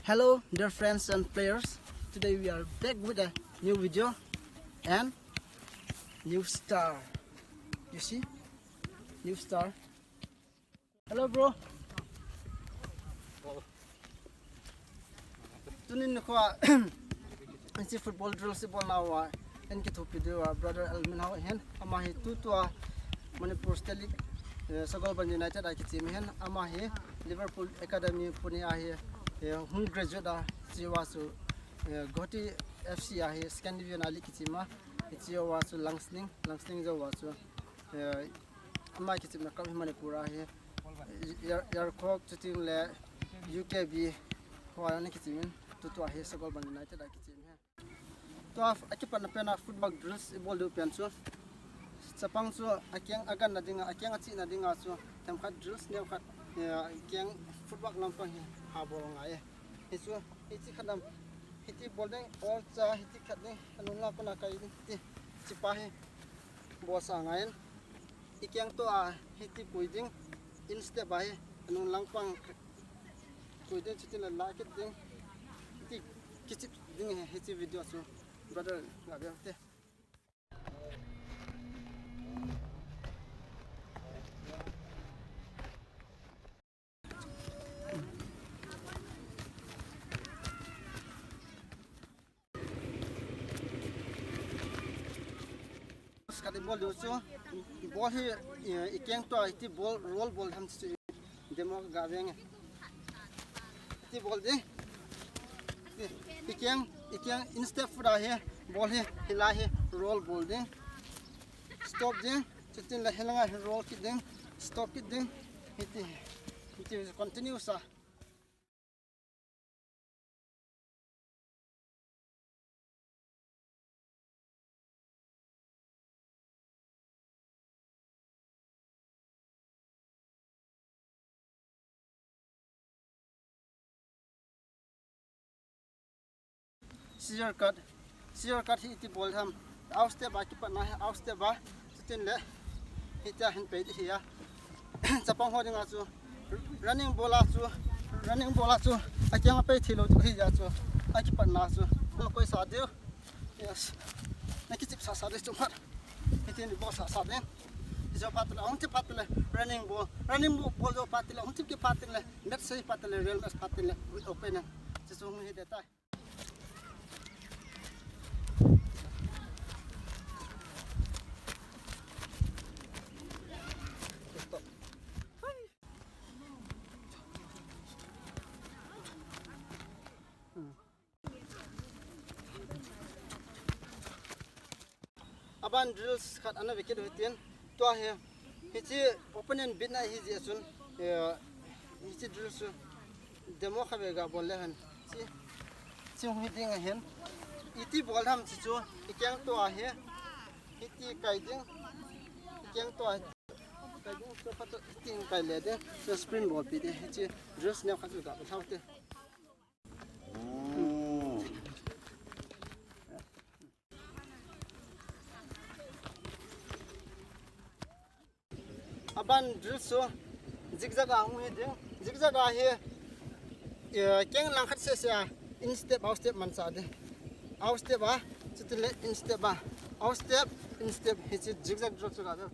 Hello dear friends and players, today we are back with a new video and new star. You see? New star. Hello bro. Tunin ko si football drill si ball now and kita video brother Elminhao hen amahi tutua Manipur State League Sagolban United ai team hen amahi Liverpool Academy puni ahi hun graduate jiwasu Goti FC ahi Scandinavian ali kitima jiwasu langsning jo wasu amai kitim na kam Manipur ahi yar khok chuting le UKB hwana kitimin tutu ahi Sagolban United ai kitim he to akipan pena football drills ball do penso sapang so akyang agan na dinga akyang achi na dinga so temkhat drills ne khat akyang football lampang hi habor ngai hisu hiti khadam hiti bowling all cha hiti khadne anunga pana kai ti chipahi bosa ngai ikyang to hiti puiding in step bai anun langpang puiding chitin la kit ding hiti kichit ding hiti video so brother ngabe te kati ball doso ball hi ikyang to iti ball roll ball ham chu demo gaveng iti ball de ikyang instep fura he ball he hila he roll ball de stop de chitin la helanga roll kit de stop kit de iti continue sa scissor cut hiti ball ham out step ba ki patna out step ba chitin le hita hen pe hi ya chapang ho dinga chu running bola chu akyang pe thilo chu hi ya chu aki patna chu koi sa deu yes naki chip sa de chu phat hitin bo sa de jo patla on ti patla running ball jo patla on ti ki patla net sei patla real match patla open chu chu hi de ta aban drills khat ana wicket hotin to he hichi opponent bit na hi je sun hichi drills demo khabe ga bolle han chi hiting hen iti ball ham chi chu ikyang to he hiti kaiding ikyang to kaiding so phat ting kai le de so sprint ball pi de hichi drills ne khat ga thawte aban drills so zigzag hu hiding zigzag he keng lang khat se in step out step man sa de out step chitle in step out step in step he zigzag drop so ga de